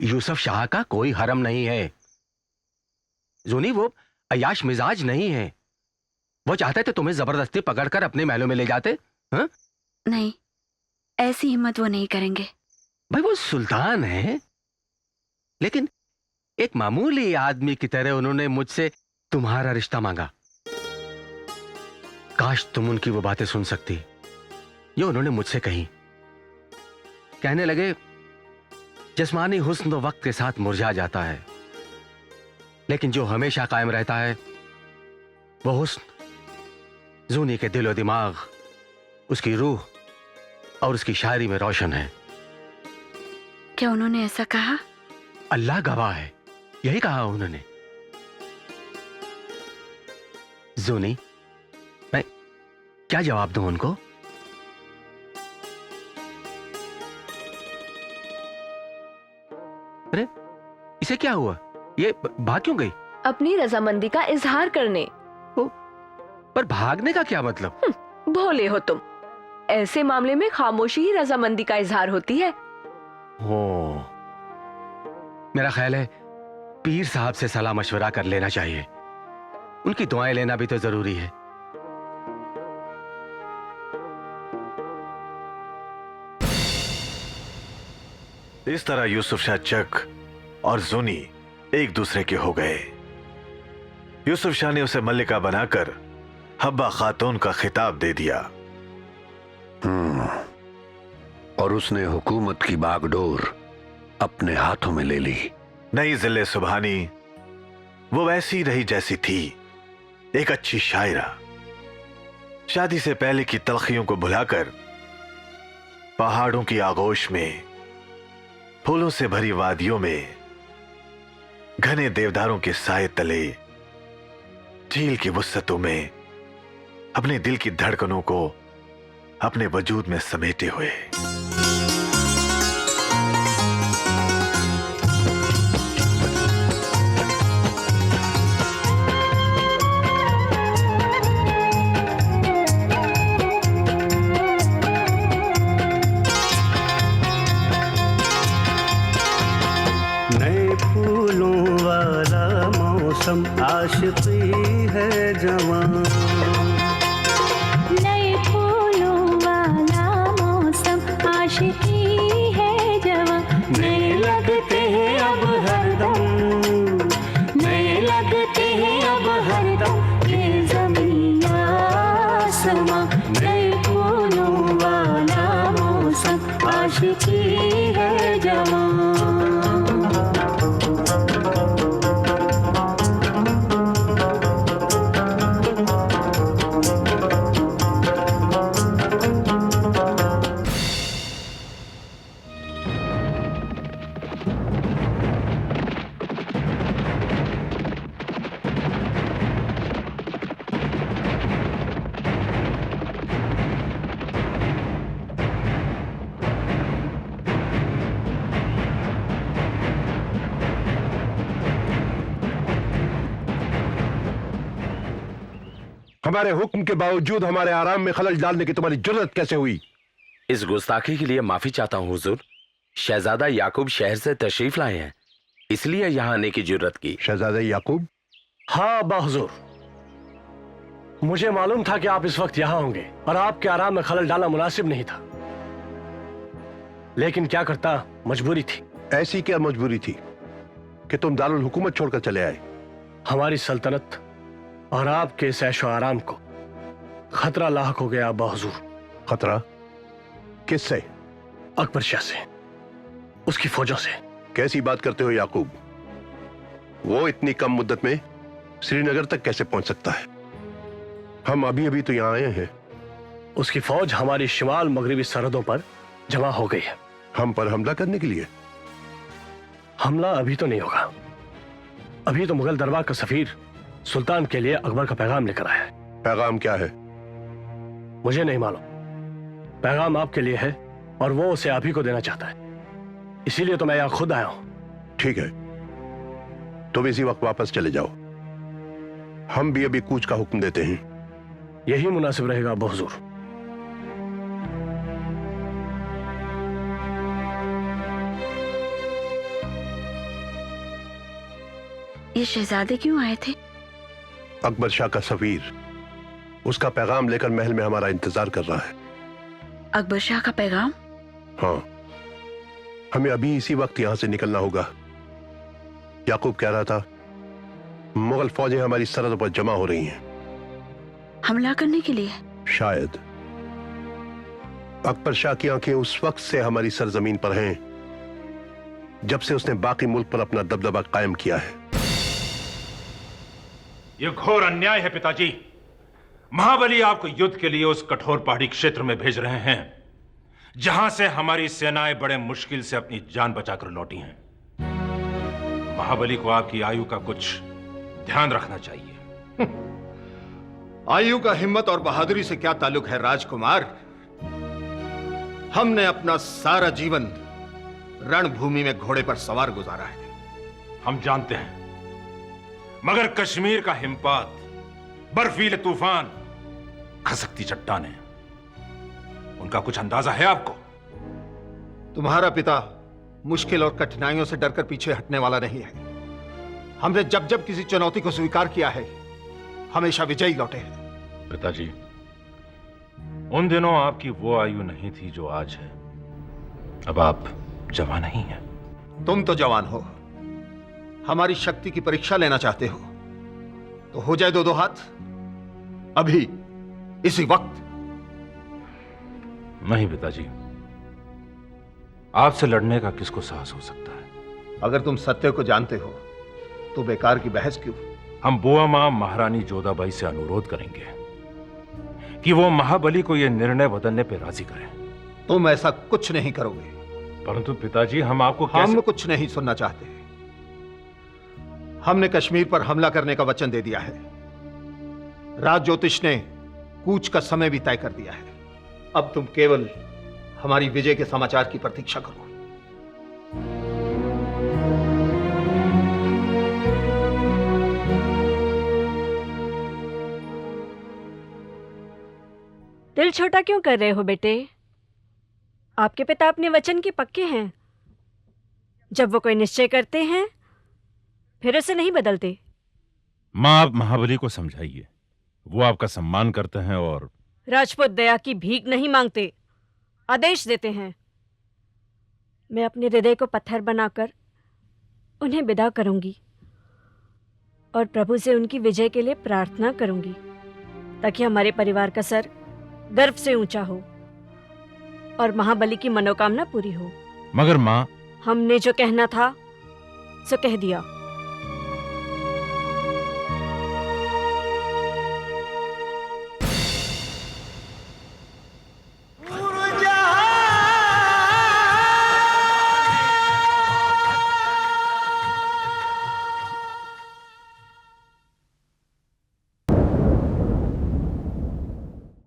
यूसुफ शाह का कोई हरम नहीं है। जूनी वो अयाश मिजाज नहीं है। वो चाहते थे तुम्हें जबरदस्ती पकड़कर अपने महलों में ले जाते। हाँ? नहीं, ऐसी हिम्मत वो नहीं करेंगे। भाई वो सुल्तान है, लेकिन एक मामूली आदमी की तरह उन्होंने मुझसे तुम्हारा रिश्ता मांगा। काश तुम उनकी वो बातें सुन सकती जो उन्होंने मुझसे कही। कहने लगे जिस्मानी हुस्न तो वक्त के साथ मुरझा जाता है, लेकिन जो हमेशा कायम रहता है वो हुस्न जूनी के दिलो दिमाग, उसकी रूह और उसकी शायरी में रोशन है। क्या उन्होंने ऐसा कहा? अल्लाह गवाह है, यही कहा उन्होंने। जूनी, मैं क्या जवाब दूं उनको? अरे इसे क्या हुआ? ये भाग क्यों गई? अपनी रजामंदी का इजहार करने। पर भागने का क्या मतलब? भोले हो तुम। ऐसे मामले में खामोशी ही रजामंदी का इजहार होती है। हो, मेरा ख्याल है पीर साहब से सलाह मशवरा कर लेना चाहिए। उनकी दुआएं लेना भी तो जरूरी है। इस तरह यूसुफ शाह जग और जूनी एक दूसरे के हो गए। यूसुफ शाह ने उसे मल्लिका बनाकर हब्बा खातून का खिताब दे दिया। और उसने हुकूमत की बागडोर अपने हाथों में ले ली। नई जिले सुबहानी वो वैसी रही जैसी थी, एक अच्छी शायरा। शादी से पहले की तलखियों को भुलाकर पहाड़ों की आगोश में, फूलों से भरी वादियों में, घने देवदारों के साए तले, झील की वुस्सतों में अपने दिल की धड़कनों को अपने वजूद में समेटे हुए। नए फूलों वाला मौसम, आशिकी है जवान। नए फूलों वाला मौसम, आशिकी है जवान। नए लगते हैं अब हरदम, नए लगते हैं अब हरदम, ये ज़मीन आसमां। नए फूलों वाला मौसम, आशिकी है जवान। हमारे हुक्म के बावजूद हमारे आराम में खलल डालने की तुम्हारी जुर्रत कैसे हुई? इस गुस्ताखी के लिए माफी चाहता हूं हुजूर। शहजादा याकूब शहर से तशरीफ लाए हैं, इसलिए यहां आने की जुर्रत की। शहजादा याकूब? हाँ अब्बा हुजूर, मुझे मालूम था कि आप इस वक्त यहां होंगे और आपके आराम में खलल डालना मुनासिब नहीं था, लेकिन क्या करता, मजबूरी थी। ऐसी क्या मजबूरी थी कि तुम दारुल हुकूमत छोड़कर चले आए? हमारी सल्तनत और आपके इस ऐशो आराम को खतरा लाहक हो गया अब्बा हुजूर। खतरा? किससे? अकबर शाह से, उसकी फौजों से। कैसी बात करते हो याकूब? वो इतनी कम मुद्दत में श्रीनगर तक कैसे पहुंच सकता है? हम अभी अभी तो यहां आए हैं। उसकी फौज हमारी शिमाल मगरबी सरहदों पर जमा हो गई है। हम पर हमला करने के लिए? हमला अभी तो नहीं होगा। अभी तो मुगल दरबार का सफीर सुल्तान के लिए अकबर का पैगाम लेकर आया है। पैगाम क्या है? मुझे नहीं मालूम। पैगाम आपके लिए है और वो उसे आप ही को देना चाहता है, इसीलिए तो मैं यहां खुद आया हूं। ठीक है, तुम इसी वक्त वापस चले जाओ। हम भी अभी कूच का हुक्म देते हैं। यही मुनासिब रहेगा अब्बा हुजूर। ये शहजादे क्यों आए थे? अकबर शाह का सफीर उसका पैगाम लेकर महल में हमारा इंतजार कर रहा है। अकबर शाह का पैगाम? हाँ, हमें अभी इसी वक्त यहां से निकलना होगा। याकूब कह रहा था मुगल फौजें हमारी सरहद पर जमा हो रही हैं। हमला करने के लिए? शायद। अकबर शाह की आंखें उस वक्त से हमारी सरजमीन पर हैं जब से उसने बाकी मुल्क पर अपना दबदबा कायम किया है। यह घोर अन्याय है पिताजी। महाबली आपको युद्ध के लिए उस कठोर पहाड़ी क्षेत्र में भेज रहे हैं जहां से हमारी सेनाएं बड़े मुश्किल से अपनी जान बचाकर लौटी हैं। महाबली को आपकी आयु का कुछ ध्यान रखना चाहिए। आयु का हिम्मत और बहादुरी से क्या ताल्लुक है राजकुमार? हमने अपना सारा जीवन रणभूमि में घोड़े पर सवार गुजारा है। हम जानते हैं, मगर कश्मीर का हिमपात, बर्फीले तूफान, खसकती चट्टानें, उनका कुछ अंदाजा है आपको? तुम्हारा पिता मुश्किल और कठिनाइयों से डरकर पीछे हटने वाला नहीं है। हमने जब जब किसी चुनौती को स्वीकार किया है हमेशा विजयी लौटे हैं। पिताजी, उन दिनों आपकी वो आयु नहीं थी जो आज है। अब आप जवान नहीं हैं। तुम तो जवान हो, हमारी शक्ति की परीक्षा लेना चाहते हो तो हो जाए दो दो हाथ अभी इसी वक्त। नहीं पिताजी, आपसे लड़ने का किसको साहस हो सकता है? अगर तुम सत्य को जानते हो तो बेकार की बहस क्यों? हम बुआ मां महारानी जोधाबाई से अनुरोध करेंगे कि वो महाबली को यह निर्णय बदलने पर राजी करें। तुम ऐसा कुछ नहीं करोगे। परंतु पिताजी, हम आपको हम कुछ नहीं सुनना चाहते। हमने कश्मीर पर हमला करने का वचन दे दिया है। राज ज्योतिष ने कूच का समय भी तय कर दिया है। अब तुम केवल हमारी विजय के समाचार की प्रतीक्षा करो। दिल छोटा क्यों कर रहे हो बेटे? आपके पिता अपने वचन के पक्के हैं। जब वो कोई निश्चय करते हैं फिर उसे नहीं बदलते। मां, आप महाबली को समझाइए। वो आपका सम्मान करते हैं और राजपूत दया की भीख नहीं मांगते, आदेश देते हैं। मैं अपने हृदय को पत्थर बनाकर उन्हें विदा करूंगी और प्रभु से उनकी विजय के लिए प्रार्थना करूंगी ताकि हमारे परिवार का सर गर्व से ऊंचा हो और महाबली की मनोकामना पूरी हो। मगर मां, हमने जो कहना था सो कह दिया।